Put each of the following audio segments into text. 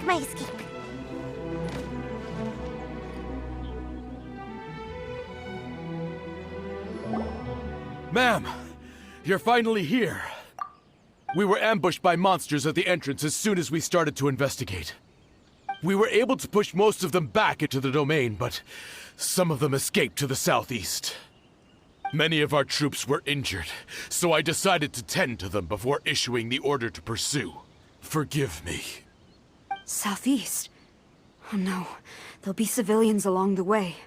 my escape. Ma'am, you're finally here. We were ambushed by monsters at the entrance as soon as we started to investigate. We were able to push most of them back into the domain, but some of them escaped to the southeast. Many of our troops were injured, so I decided to tend to them before issuing the order to pursue. Forgive me. Southeast? Oh no, there'll be civilians along the way.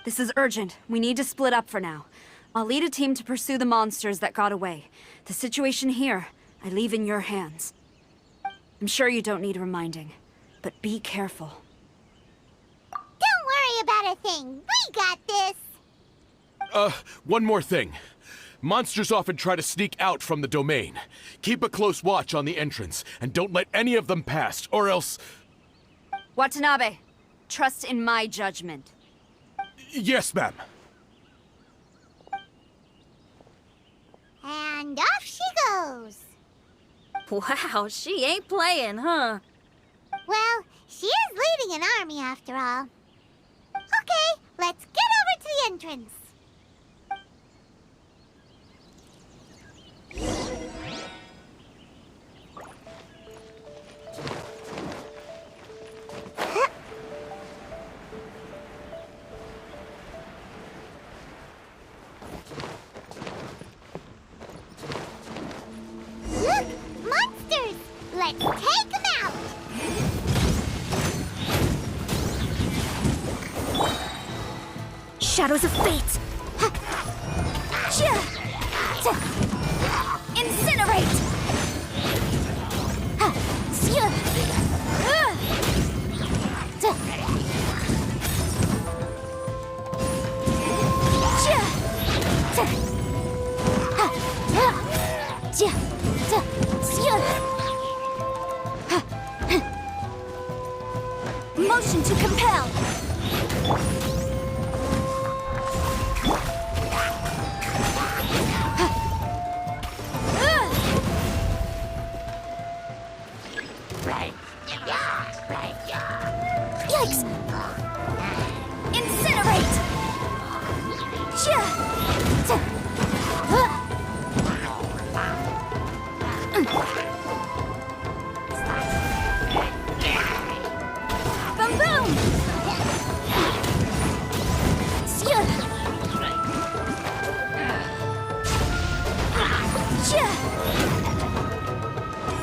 This is urgent. We need to split up for now. I'll lead a team to pursue the monsters that got away. The situation here, I leave in your hands. I'm sure you don't need reminding, but be careful. Don't worry about a thing. We got this. One more thing. Monsters often try to sneak out from the domain. Keep a close watch on the entrance, and don't let any of them pass, or else... Watanabe, trust in my judgment. Yes, ma'am. And off she goes. Wow, she ain't playing, huh? Well, she is leading an army after all. Okay, let's get over to the entrance. Look! Monsters! Let's take them out! Shadows of fate! Incinerate! Motion to compel! Yikes! Incinerate! Boom boom!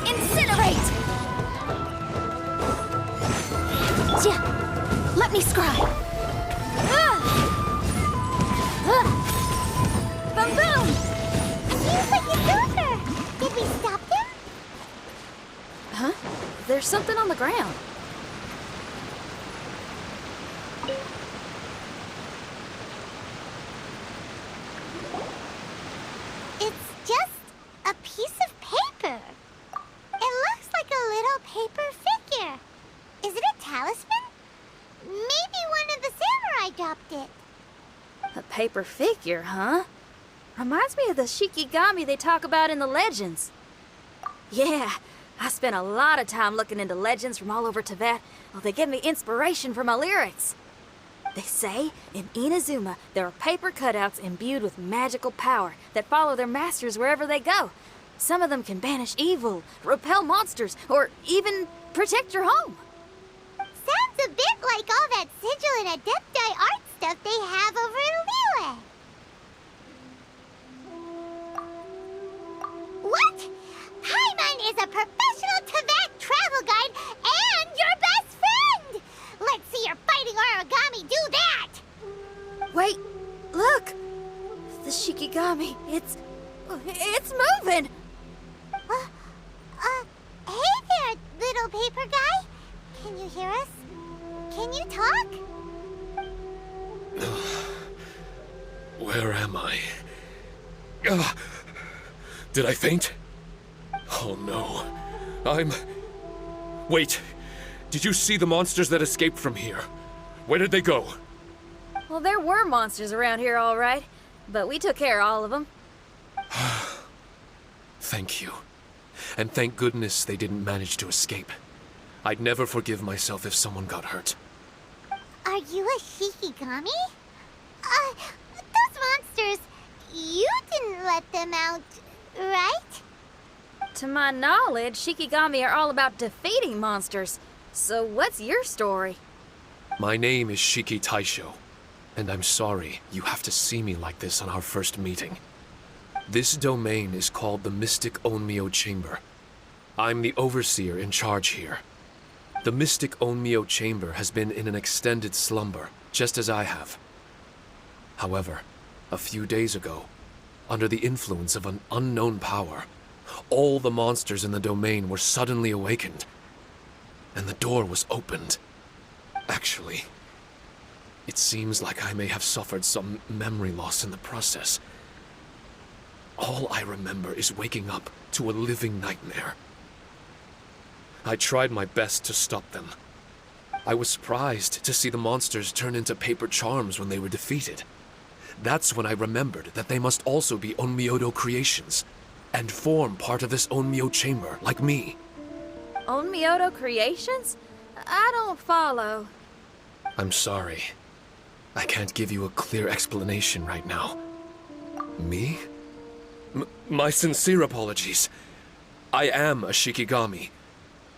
Incinerate! Let me scry! Boom boom! Seems like he's over. Did we stop him? Huh? There's something on the ground. It's just a piece of paper. It looks like a little paper figure. Is it a talisman? Maybe one of the samurai dropped it. A paper figure, huh? Reminds me of the Shikigami they talk about in the legends. Yeah, I spent a lot of time looking into legends from all over Tibet. Well, they give me inspiration for my lyrics. They say in Inazuma there are paper cutouts imbued with magical power that follow their masters wherever they go. Some of them can banish evil, repel monsters, or even protect your home. Sounds a bit like all that sigil and adepti art stuff they have over in Liyue. What? Paimon is a professional Tibet travel guide and your best friend! Let's see your fighting origami do that! Wait, look! The Shikigami, it's moving! Hey there, little paper guy. Can you hear us? Can you talk? Where am I? Ugh. Did I faint? Oh no. Wait. Did you see the monsters that escaped from here? Where did they go? Well, there were monsters around here, all right. But we took care of all of them. Thank you. And thank goodness they didn't manage to escape. I'd never forgive myself if someone got hurt. Are you a Shikigami? Those monsters, you didn't let them out, right? To my knowledge, Shikigami are all about defeating monsters. So what's your story? My name is Shiki Taisho, and I'm sorry you have to see me like this on our first meeting. This domain is called the Mystic Onmyo Chamber. I'm the overseer in charge here. The Mystic Onmyo Chamber has been in an extended slumber, just as I have. However, a few days ago, under the influence of an unknown power, all the monsters in the domain were suddenly awakened, and the door was opened. Actually, it seems like I may have suffered some memory loss in the process. All I remember is waking up to a living nightmare. I tried my best to stop them. I was surprised to see the monsters turn into paper charms when they were defeated. That's when I remembered that they must also be Onmyodo creations, and form part of this Onmyo chamber, like me. Onmyodo creations? I don't follow. I'm sorry. I can't give you a clear explanation right now. Me? My sincere apologies. I am a Shikigami,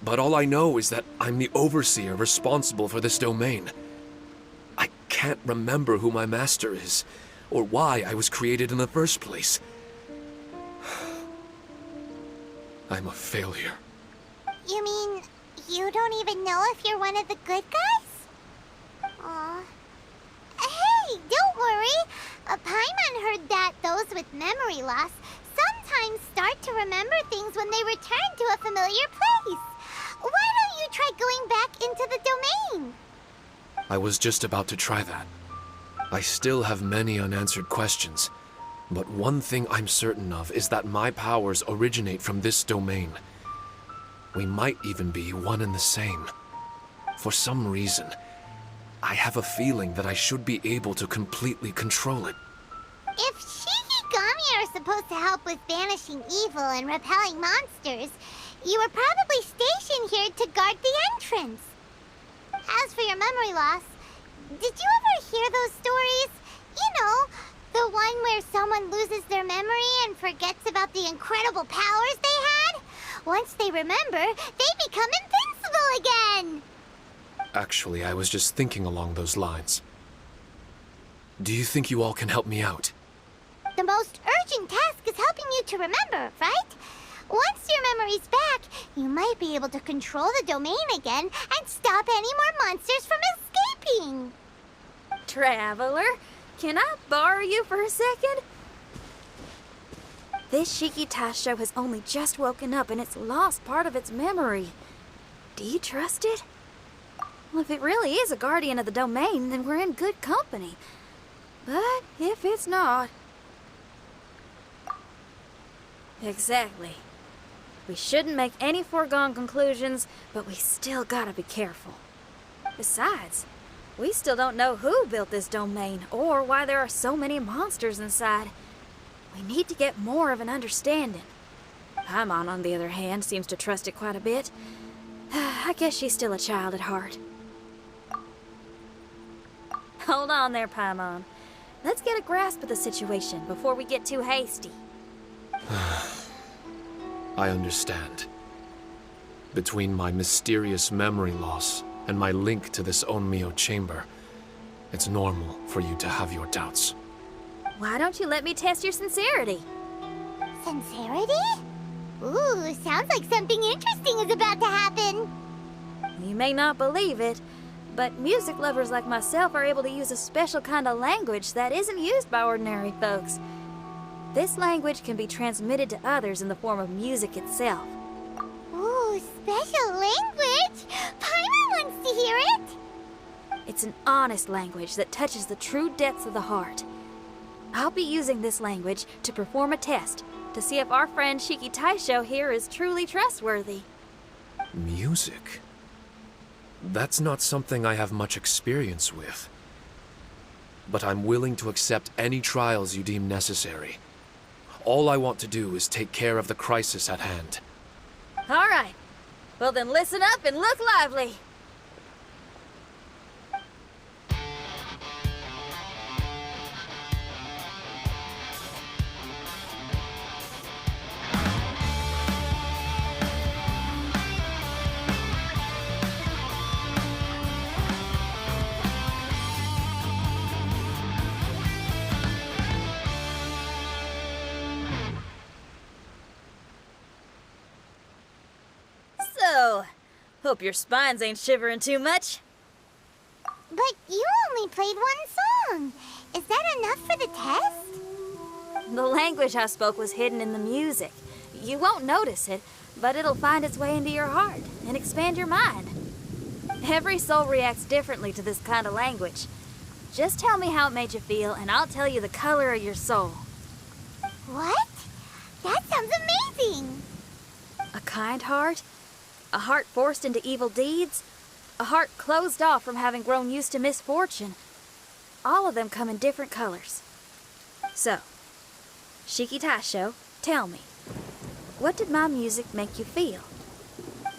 but all I know is that I'm the overseer responsible for this domain. I can't remember who my master is, or why I was created in the first place. I'm a failure. You mean you don't even know if you're one of the good guys? Aw. Hey, don't worry. Paimon heard that those with memory loss sometimes start to remember things when they return to a familiar place. Why don't you try going back into the domain? I was just about to try that. I still have many unanswered questions, but one thing I'm certain of is that my powers originate from this domain. We might even be one and the same. For some reason, I have a feeling that I should be able to completely control it. If Shikigami are supposed to help with banishing evil and repelling monsters, you were probably stationed here to guard the entrance. As for your memory loss, did you ever hear those stories? You know, the one where someone loses their memory and forgets about the incredible powers they had? Once they remember, they become invincible again! Actually, I was just thinking along those lines. Do you think you all can help me out? The most urgent task is helping you to remember, right? Once your memory's back, you might be able to control the domain again and stop any more monsters from escaping. Traveler, can I borrow you for a second? This Shiki Taisho has only just woken up and it's lost part of its memory. Do you trust it? Well, if it really is a guardian of the domain, then we're in good company. But if it's not... Exactly. We shouldn't make any foregone conclusions, but we still gotta be careful. Besides, we still don't know who built this domain or why there are so many monsters inside. We need to get more of an understanding. Paimon, on the other hand, seems to trust it quite a bit. I guess she's still a child at heart. Hold on there, Paimon. Let's get a grasp of the situation before we get too hasty. I understand. Between my mysterious memory loss and my link to this Onmyo chamber, it's normal for you to have your doubts. Why don't you let me test your sincerity? Sincerity? Ooh, sounds like something interesting is about to happen. You may not believe it, but music lovers like myself are able to use a special kind of language that isn't used by ordinary folks. This language can be transmitted to others in the form of music itself. Ooh, special language? Paimon wants to hear it. It's an honest language that touches the true depths of the heart. I'll be using this language to perform a test to see if our friend Shiki Taisho here is truly trustworthy. Music? That's not something I have much experience with. But I'm willing to accept any trials you deem necessary. All I want to do is take care of the crisis at hand. All right. Well then listen up and look lively. So, hope your spines ain't shivering too much. But you only played one song. Is that enough for the test? The language I spoke was hidden in the music. You won't notice it, but it'll find its way into your heart and expand your mind. Every soul reacts differently to this kind of language. Just tell me how it made you feel, and I'll tell you the color of your soul. What? That sounds amazing. A kind heart? A heart forced into evil deeds? A heart closed off from having grown used to misfortune? All of them come in different colors. So, Shiki Taisho, tell me, what did my music make you feel?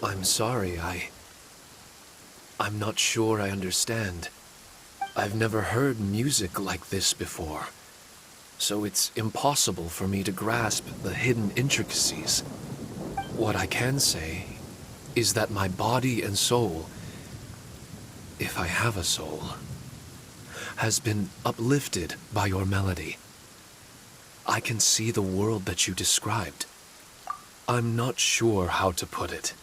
I'm sorry, I'm not sure I understand. I've never heard music like this before, so it's impossible for me to grasp the hidden intricacies. What I can say is that my body and soul, if I have a soul, has been uplifted by your melody. I can see the world that you described. I'm not sure how to put it,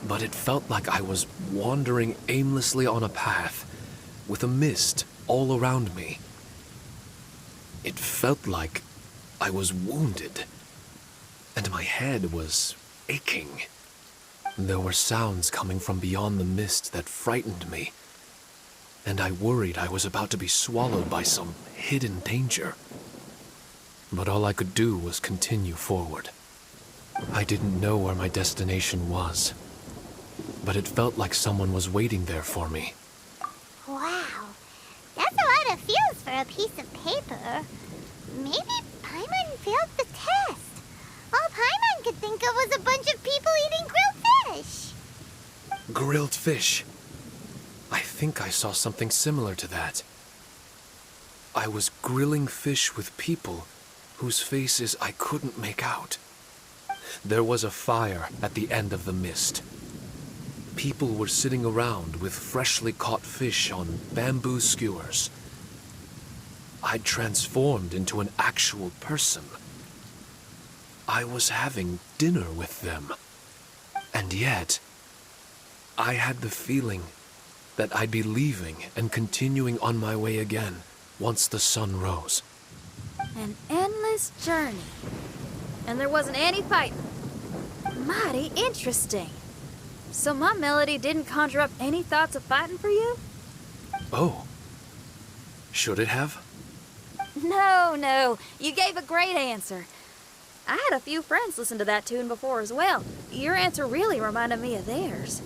but it felt like I was wandering aimlessly on a path with a mist all around me. It felt like I was wounded, and my head was aching. There were sounds coming from beyond the mist that frightened me, and I worried I was about to be swallowed by some hidden danger. But all I could do was continue forward. I didn't know where my destination was, but it felt like someone was waiting there for me. Wow. That's a lot of feels for a piece of paper. Maybe Paimon failed the test. All Paimon could think of was a bunch of people eating grilled fish. Grilled fish. I think I saw something similar to that. I was grilling fish with people whose faces I couldn't make out. There was a fire at the end of the mist. People were sitting around with freshly caught fish on bamboo skewers. I'd transformed into an actual person. I was having dinner with them. And yet, I had the feeling that I'd be leaving and continuing on my way again once the sun rose. An endless journey. And there wasn't any fighting. Mighty interesting. So my melody didn't conjure up any thoughts of fighting for you? Oh. Should it have? No. You gave a great answer. I had a few friends listen to that tune before as well. Your answer really reminded me of theirs.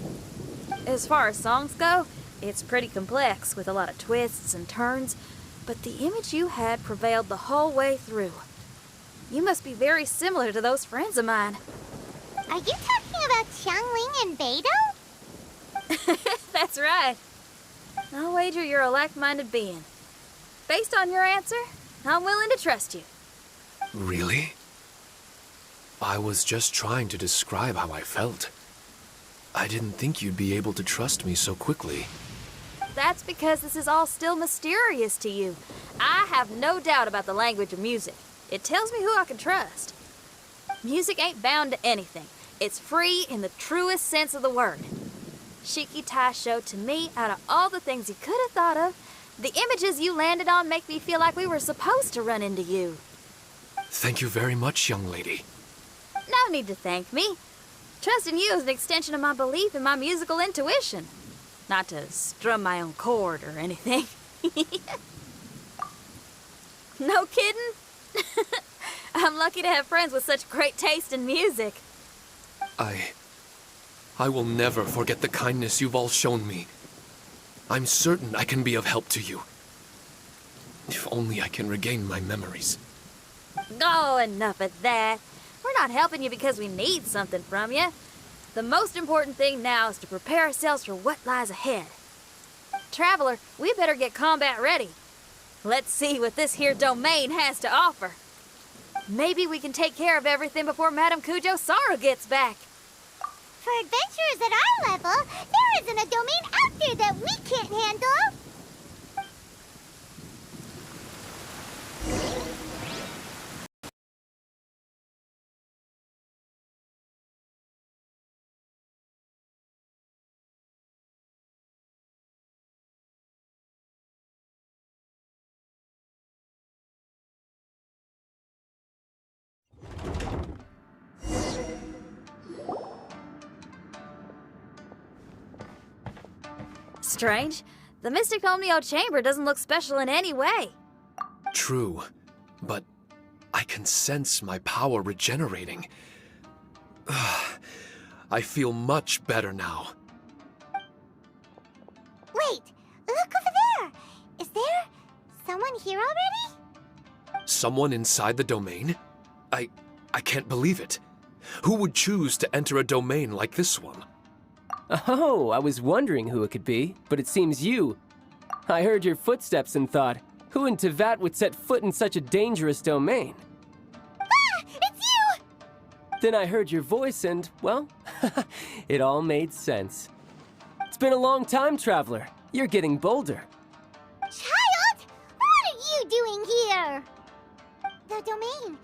As far as songs go, it's pretty complex with a lot of twists and turns, but the image you had prevailed the whole way through. You must be very similar to those friends of mine. Are you talking about Xiangling and Beidou? That's right. I'll wager you're a like-minded being. Based on your answer, I'm willing to trust you. Really? I was just trying to describe how I felt. I didn't think you'd be able to trust me so quickly. That's because this is all still mysterious to you. I have no doubt about the language of music. It tells me who I can trust. Music ain't bound to anything. It's free in the truest sense of the word. Shiki Taisho, to me, out of all the things you could have thought of, the images you landed on make me feel like we were supposed to run into you. Thank you very much, young lady. No need to thank me. Trusting you is an extension of my belief in my musical intuition. Not to strum my own chord or anything. No kidding? I'm lucky to have friends with such great taste in music. I will never forget the kindness you've all shown me. I'm certain I can be of help to you. If only I can regain my memories. Oh, enough of that. We're not helping you because we need something from you. The most important thing now is to prepare ourselves for what lies ahead. Traveler, we better get combat ready. Let's see what this here domain has to offer. Maybe we can take care of everything before Madame Kujo Sara gets back. For adventurers at our level, there isn't a domain out there that we can't handle. Strange. The Mystic Omnio Chamber doesn't look special in any way. True, but I can sense my power regenerating. I feel much better now. Wait, look over there. Is there someone here already? Someone inside the domain? I can't believe it. Who would choose to enter a domain like this one? Oh, I was wondering who it could be, but it seems you. I heard your footsteps and thought, who in Teyvat would set foot in such a dangerous domain? Ah, it's you! Then I heard your voice and, well, it all made sense. It's been a long time, Traveler. You're getting bolder. Child, what are you doing here? The domain.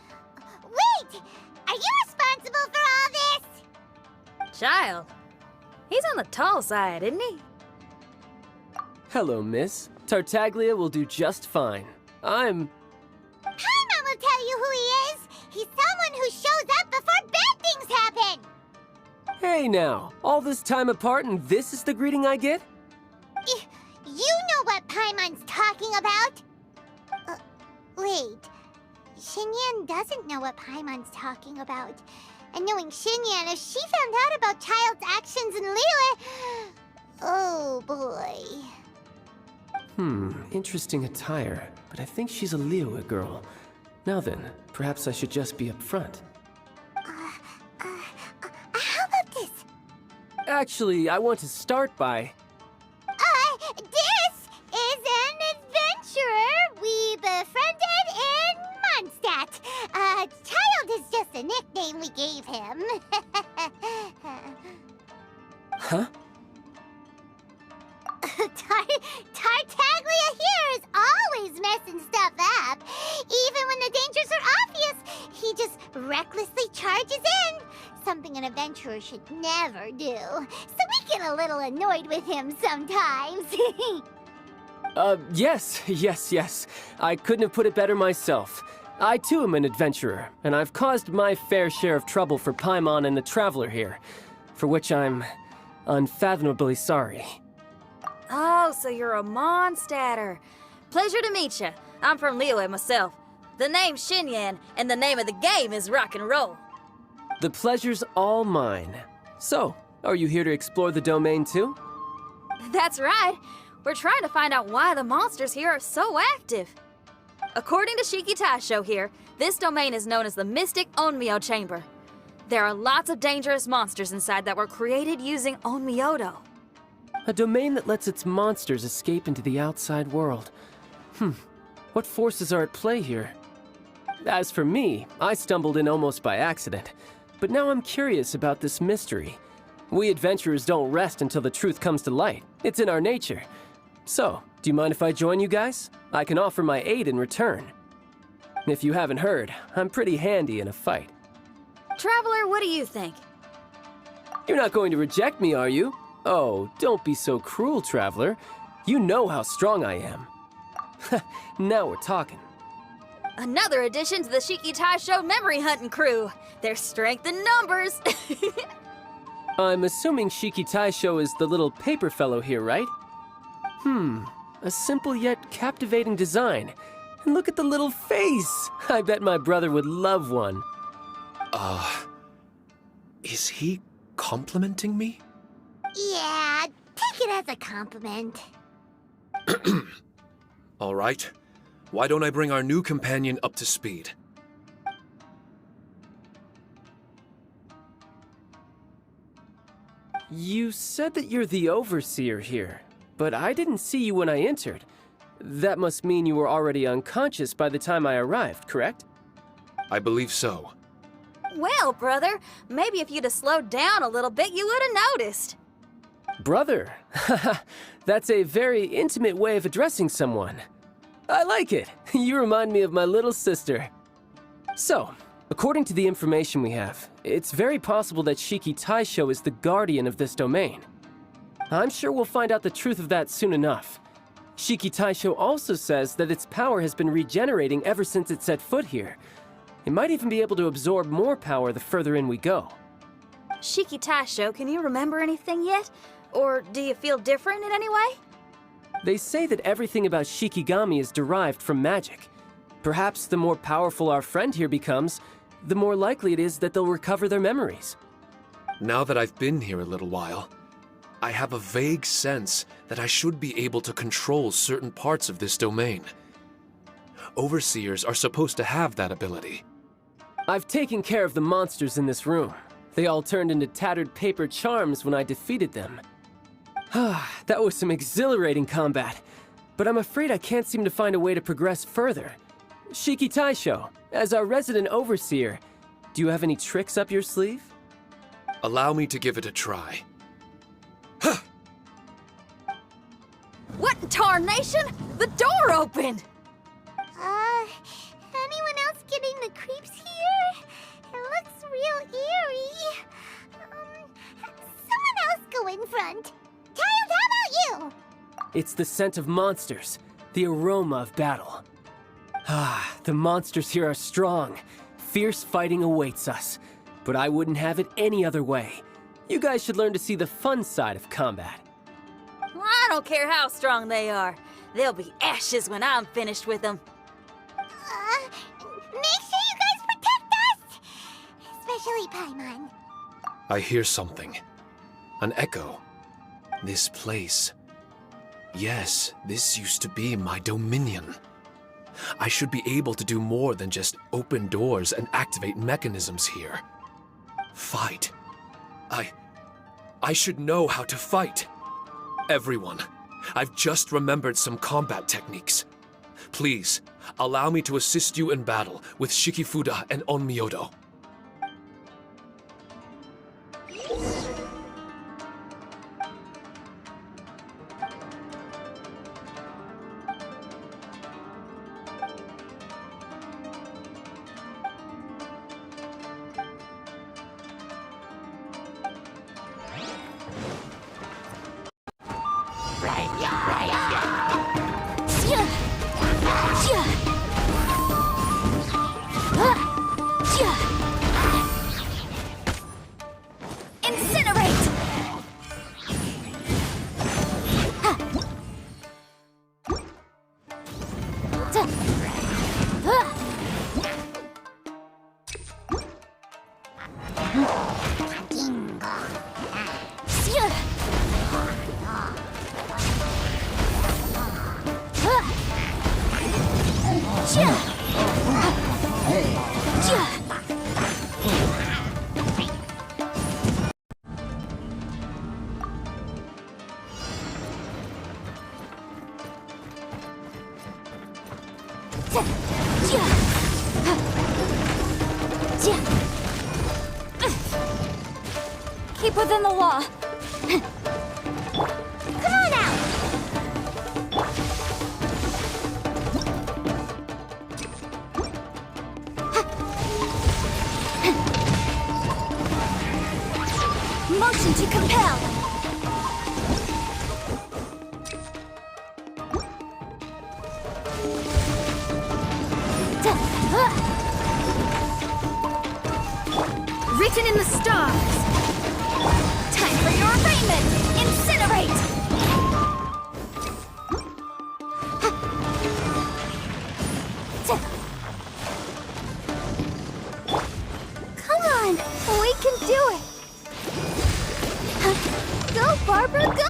Wait, are you responsible for all this? Child. He's on the tall side, isn't he? Hello, miss. Tartaglia will do just fine. Paimon will tell you who he is. He's someone who shows up before bad things happen. Hey now, all this time apart and this is the greeting I get? You know what Paimon's talking about? Wait. XINYAN doesn't know what Paimon's talking about. And knowing XINYAN, if she found out about Child's actions in Liyue... Oh, boy. Interesting attire, but I think she's a Liyue girl. Now then, perhaps I should just be up front. How about this? Actually, I want to start by... This is an adventurer we befriended in Mondstadt. Child is just a nickname we gave him. Huh? Tartaglia here is always messing stuff up. Even when the dangers are obvious, he just recklessly charges in. Something an adventurer should never do. So we get a little annoyed with him sometimes. Yes. I couldn't have put it better myself. I too am an adventurer, and I've caused my fair share of trouble for Paimon and the Traveler here, for which I'm unfathomably sorry. Oh, so you're a Mondstadter. Pleasure to meet you. I'm from Liyue myself. The name's XINYAN, and the name of the game is rock and roll. The pleasure's all mine. So, are you here to explore the domain too? That's right. We're trying to find out why the monsters here are so active. According to Shiki Taisho here, this domain is known as the Mystic Onmyo Chamber. There are lots of dangerous monsters inside that were created using Onmyodo. A domain that lets its monsters escape into the outside world. What forces are at play here? As for me, I stumbled in almost by accident. But now I'm curious about this mystery. We adventurers don't rest until the truth comes to light. It's in our nature. So, do you mind if I join you guys? I can offer my aid in return. If you haven't heard, I'm pretty handy in a fight. Traveler, what do you think? You're not going to reject me, are you? Oh, don't be so cruel, Traveler. You know how strong I am. Now we're talking. Another addition to the Shiki Taisho memory hunting crew. There's strength in numbers. I'm assuming Shiki Taisho is the little paper fellow here, right? A simple yet captivating design. And look at the little face! I bet my brother would love one. Is he complimenting me? Yeah, take it as a compliment. All right. Why don't I bring our new companion up to speed? You said that you're the overseer here, but I didn't see you when I entered. That must mean you were already unconscious by the time I arrived, correct? I believe so. Well, brother, maybe if you'd have slowed down a little bit, you would have noticed. Brother. That's a very intimate way of addressing someone. I like it. You remind me of my little sister. So, according to the information we have, it's very possible that Shiki Taisho is the guardian of this domain. I'm sure we'll find out the truth of that soon enough. Shiki Taisho also says that its power has been regenerating ever since it set foot here. It might even be able to absorb more power the further in we go. Shiki Taisho, can you remember anything yet? Or do you feel different in any way? They say that everything about Shikigami is derived from magic. Perhaps the more powerful our friend here becomes, the more likely it is that they'll recover their memories. Now that I've been here a little while, I have a vague sense that I should be able to control certain parts of this domain. Overseers are supposed to have that ability. I've taken care of the monsters in this room. They all turned into tattered paper charms when I defeated them. That was some exhilarating combat, but I'm afraid I can't seem to find a way to progress further. Shiki Taisho, as our resident overseer, do you have any tricks up your sleeve? Allow me to give it a try. What in tarnation? The door opened! Anyone else getting the creeps here? It looks real eerie. Someone else go in front. Child, how about you? It's the scent of monsters, the aroma of battle. The monsters here are strong. Fierce fighting awaits us, but I wouldn't have it any other way. You guys should learn to see the fun side of combat. I don't care how strong they are. They'll be ashes when I'm finished with them. Make sure you guys protect us! Especially Paimon. I hear something. An echo. This place. Yes, this used to be my dominion. I should be able to do more than just open doors and activate mechanisms here. Fight. I should know how to fight. Everyone, I've just remembered some combat techniques. Please, allow me to assist you in battle with Shikifuda and Onmyodo. Keep within the law. Come on out! Motion to compel. Written in the stars. Time for your arraignment! Incinerate! Come on! We can do it! Go, Barbara, go!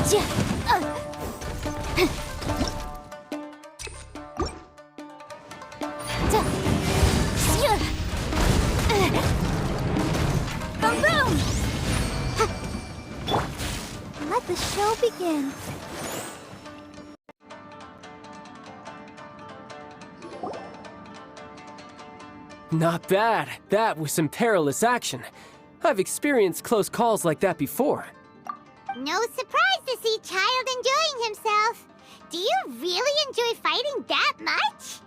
Boom! Let the show begin. Not bad. That was some perilous action. I've experienced close calls like that before. No surprise to see Child enjoying himself. Do you really enjoy fighting that much?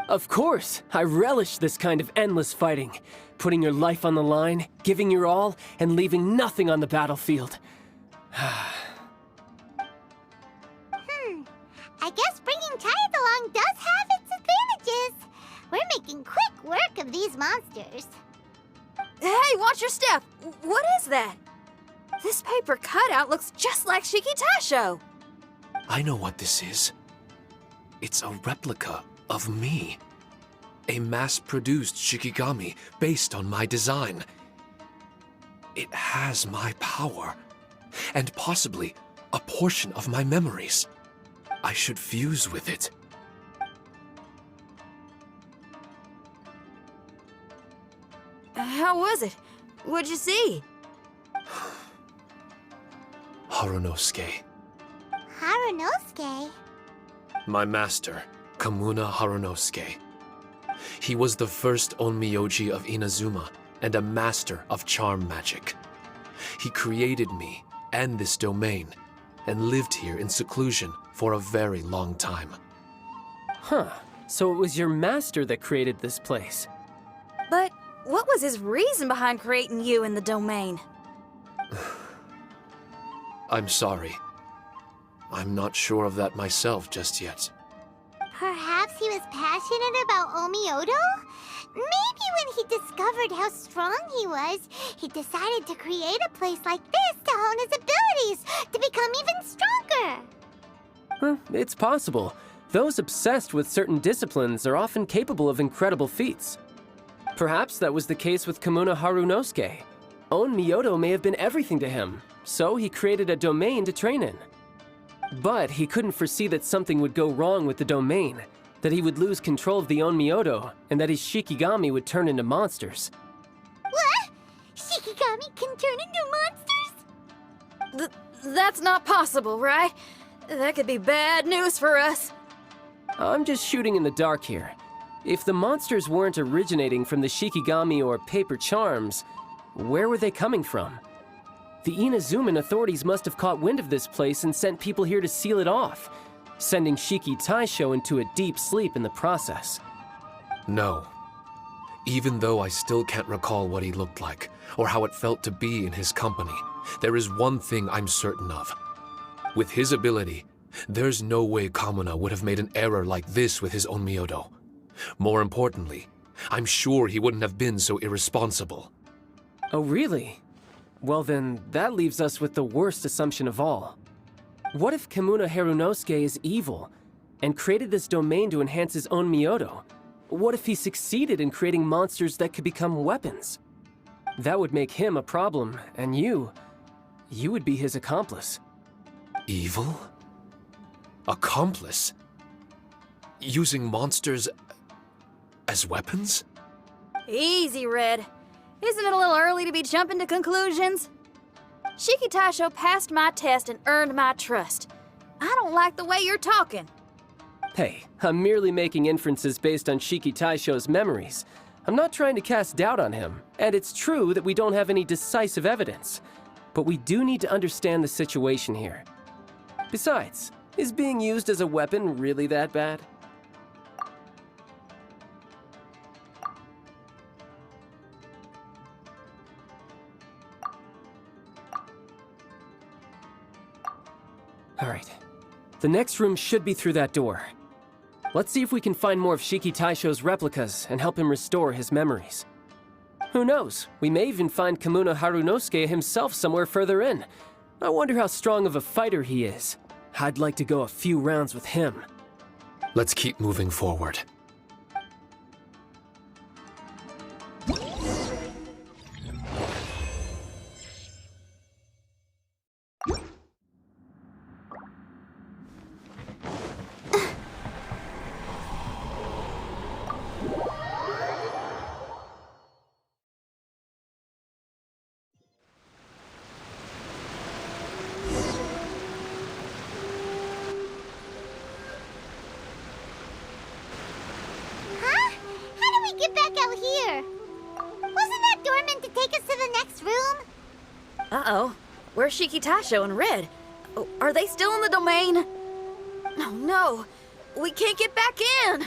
Of course, I relish this kind of endless fighting. Putting your life on the line, giving your all, and leaving nothing on the battlefield. I guess bringing Child along does have its advantages. We're making quick work of these monsters. Hey, watch your step! What is that? This paper cutout looks just like Shiki Taisho. I know what this is. It's a replica of me. A mass-produced Shikigami based on my design. It has my power, and possibly a portion of my memories. I should fuse with it. How was it? What'd you see? Harunosuke. Harunosuke? My master, Kamuna Harunosuke. He was the first Onmyoji of Inazuma and a master of charm magic. He created me and this domain and lived here in seclusion for a very long time. Huh. So it was your master that created this place. But what was his reason behind creating you in the domain? I'm sorry. I'm not sure of that myself just yet. Perhaps he was passionate about Omiodo? Maybe when he discovered how strong he was, he decided to create a place like this to hone his abilities, to become even stronger. It's possible. Those obsessed with certain disciplines are often capable of incredible feats. Perhaps that was the case with Kamuna Harunosuke. Onmyodo may have been everything to him, so he created a domain to train in. But he couldn't foresee that something would go wrong with the domain, that he would lose control of the Onmyodo, and that his Shikigami would turn into monsters. What? Shikigami can turn into monsters? That's not possible, right? That could be bad news for us. I'm just shooting in the dark here. If the monsters weren't originating from the Shikigami or paper charms, where were they coming from? The Inazuman authorities must have caught wind of this place and sent people here to seal it off, sending Shiki Taisho into a deep sleep in the process. No. Even though I still can't recall what he looked like, or how it felt to be in his company, there is one thing I'm certain of. With his ability, there's no way Kamuna would have made an error like this with his Onmyodo. More importantly, I'm sure he wouldn't have been so irresponsible. Oh, really? Well then, that leaves us with the worst assumption of all. What if Kamuna Harunosuke is evil, and created this domain to enhance his own Myoto? What if he succeeded in creating monsters that could become weapons? That would make him a problem, and you would be his accomplice. Evil? Accomplice? Using monsters as weapons? Easy, Red. Isn't it a little early to be jumping to conclusions? Shiki Taisho passed my test and earned my trust. I don't like the way you're talking. Hey, I'm merely making inferences based on Shiki Taisho's memories. I'm not trying to cast doubt on him, and it's true that we don't have any decisive evidence. But we do need to understand the situation here. Besides, is being used as a weapon really that bad? All right. The next room should be through that door. Let's see if we can find more of Shiki Taisho's replicas and help him restore his memories. Who knows? We may even find Kamuna Harunosuke himself somewhere further in. I wonder how strong of a fighter he is. I'd like to go a few rounds with him. Let's keep moving forward. get back out here? Wasn't that door meant to take us to the next room? Uh-oh. Where's Shiki Taisho and Red? Oh, are they still in the domain? Oh, no. We can't get back in.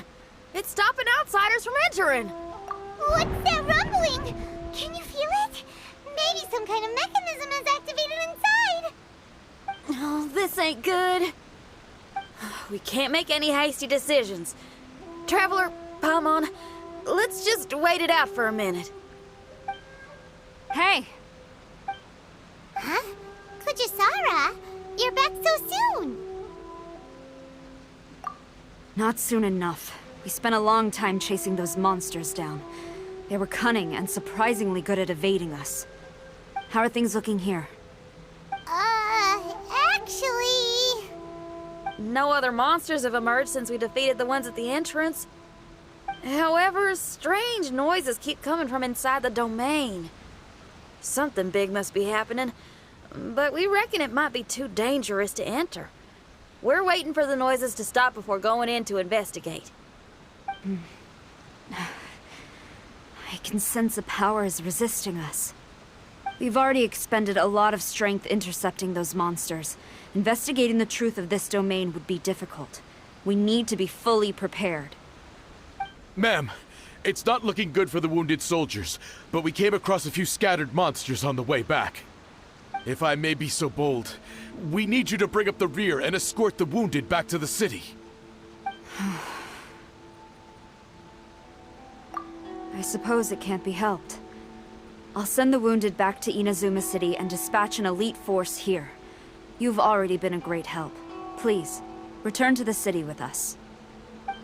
It's stopping outsiders from entering. What's that rumbling? Can you feel it? Maybe some kind of mechanism is activated inside. Oh, this ain't good. We can't make any hasty decisions. Traveler, Paimon, let's just wait it out for a minute. Hey! Huh? Kujisara, you're back so soon. Not soon enough. We spent a long time chasing those monsters down. They were cunning and surprisingly good at evading us. How are things looking here? Actually... No other monsters have emerged since we defeated the ones at the entrance. However, strange noises keep coming from inside the domain. Something big must be happening, but we reckon it might be too dangerous to enter. We're waiting for the noises to stop before going in to investigate. I can sense a power is resisting us. We've already expended a lot of strength intercepting those monsters. Investigating the truth of this domain would be difficult. We need to be fully prepared. Ma'am, it's not looking good for the wounded soldiers, but we came across a few scattered monsters on the way back. If I may be so bold, we need you to bring up the rear and escort the wounded back to the city. I suppose it can't be helped. I'll send the wounded back to Inazuma City and dispatch an elite force here. You've already been a great help. Please, return to the city with us.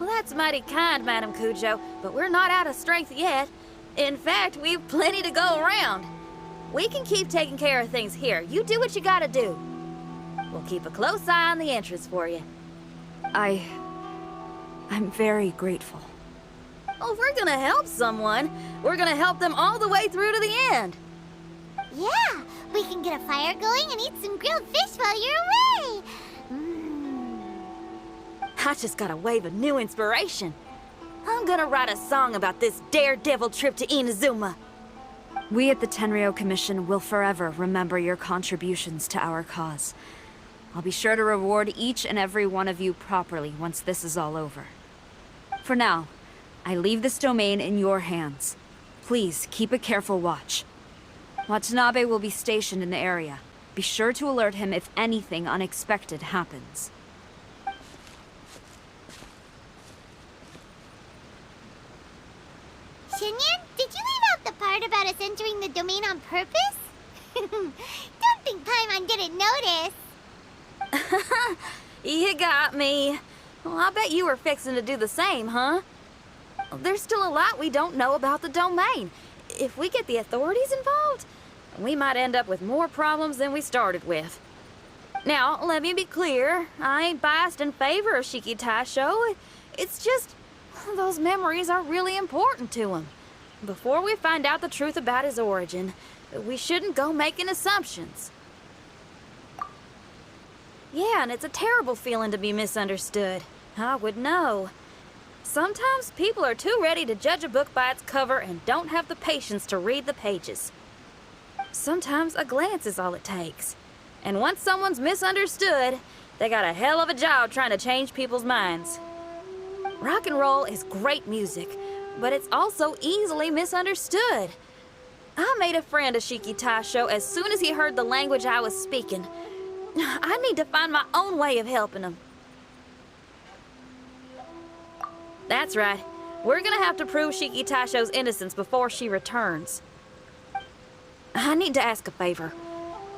Well, that's mighty kind, Madam Kujo, but we're not out of strength yet. In fact, we've plenty to go around. We can keep taking care of things here. You do what you gotta do. We'll keep a close eye on the entrance for you. I'm very grateful. Oh, if we're gonna help someone, we're gonna help them all the way through to the end. Yeah, we can get a fire going and eat some grilled fish while you're away. I just got a wave of new inspiration. I'm gonna write a song about this daredevil trip to Inazuma. We at the Tenryou Commission will forever remember your contributions to our cause. I'll be sure to reward each and every one of you properly once this is all over. For now, I leave this domain in your hands. Please keep a careful watch. Watanabe will be stationed in the area. Be sure to alert him if anything unexpected happens. XINYAN, did you leave out the part about us entering the domain on purpose? Don't think Paimon didn't notice. You got me. Well, I bet you were fixing to do the same, huh? There's still a lot we don't know about the domain. If we get the authorities involved, we might end up with more problems than we started with. Now, let me be clear. I ain't biased in favor of Shiki Taisho. It's just, those memories are really important to him. Before we find out the truth about his origin, we shouldn't go making assumptions. Yeah, and it's a terrible feeling to be misunderstood. I would know. Sometimes people are too ready to judge a book by its cover and don't have the patience to read the pages. Sometimes a glance is all it takes. And once someone's misunderstood, they got a hell of a job trying to change people's minds. Rock and roll is great music, but it's also easily misunderstood. I made a friend of Shiki Taisho as soon as he heard the language I was speaking. I need to find my own way of helping him. That's right. We're gonna have to prove Shiki Taisho's innocence before she returns. I need to ask a favor.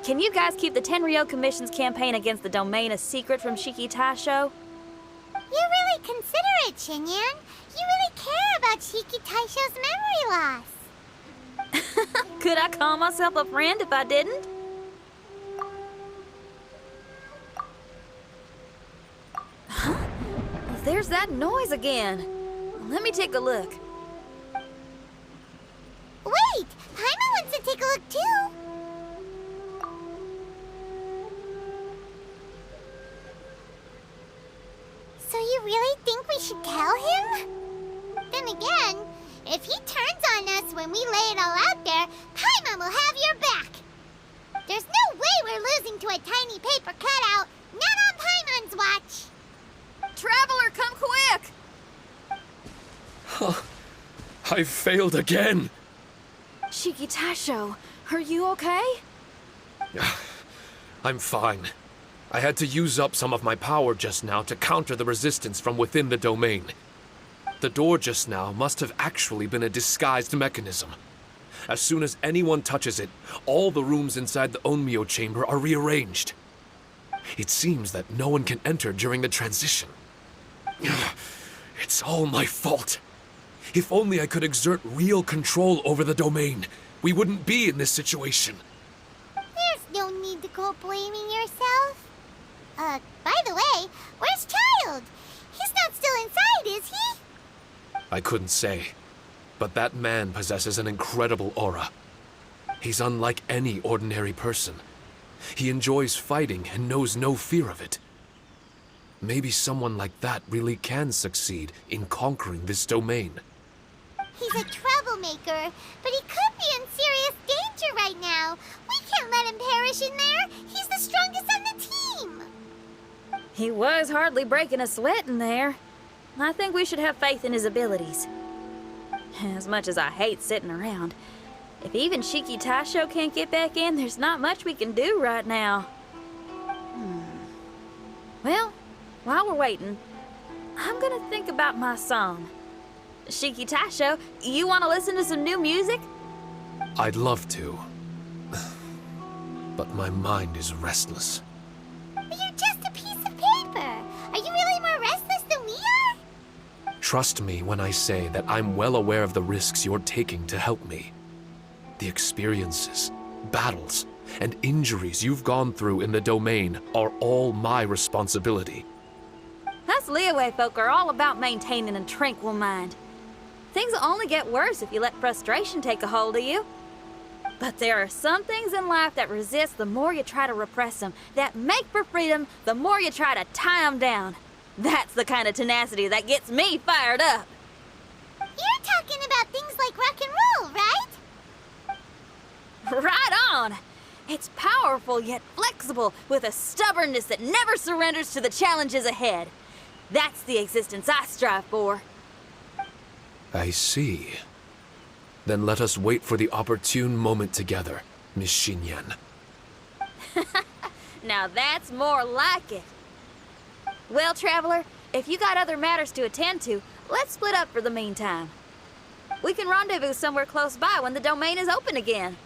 Can you guys keep the Tenryou Commission's campaign against the domain a secret from Shiki Taisho? You really considerate, XINYAN. You really care about Shiki Taisho's memory loss. Could I call myself a friend if I didn't? Huh? There's that noise again. Let me take a look. Wait! Paimon wants to take a look too! So you really think we should tell him? Then again, If he turns on us when we lay it all out there, Paimon will have your back. There's no way we're losing to a tiny paper cutout. Not on Paimon's watch. Traveler, come quick! I failed again! Shiki Taisho, are you okay? I'm fine. I had to use up some of my power just now to counter the resistance from within the domain. The door just now must have actually been a disguised mechanism. As soon as anyone touches it, all the rooms inside the Onmyo chamber are rearranged. It seems that no one can enter during the transition. It's all my fault. If only I could exert real control over the domain, we wouldn't be in this situation. There's no need to go blaming yourself. By the way, where's Child? He's not still inside, is he? I couldn't say, but that man possesses an incredible aura. He's unlike any ordinary person. He enjoys fighting and knows no fear of it. Maybe someone like that really can succeed in conquering this domain. He's a troublemaker, but he could be in serious danger right now. We can't let him perish in there. He's the strongest on the team. He was hardly breaking a sweat in there. I think we should have faith in his abilities. As much as I hate sitting around, if even Shiki Taisho can't get back in, there's not much we can do right now. Well, while we're waiting, I'm gonna think about my song. Shiki Taisho, you want to listen to some new music? I'd love to. But my mind is restless. But you're just a piece of paper. Are you really more restless than we are? Trust me when I say that I'm well aware of the risks you're taking to help me. The experiences, battles, and injuries you've gone through in the domain are all my responsibility. Us Liyue folk are all about maintaining a tranquil mind. Things will only get worse if you let frustration take a hold of you. But there are some things in life that resist the more you try to repress them, that make for freedom the more you try to tie them down. That's the kind of tenacity that gets me fired up. You're talking about things like rock and roll, right? Right on! It's powerful yet flexible, with a stubbornness that never surrenders to the challenges ahead. That's the existence I strive for. I see. Then let us wait for the opportune moment together, Miss XINYAN. Now that's more like it. Well, Traveler, if you got other matters to attend to, let's split up for the meantime. We can rendezvous somewhere close by when the domain is open again.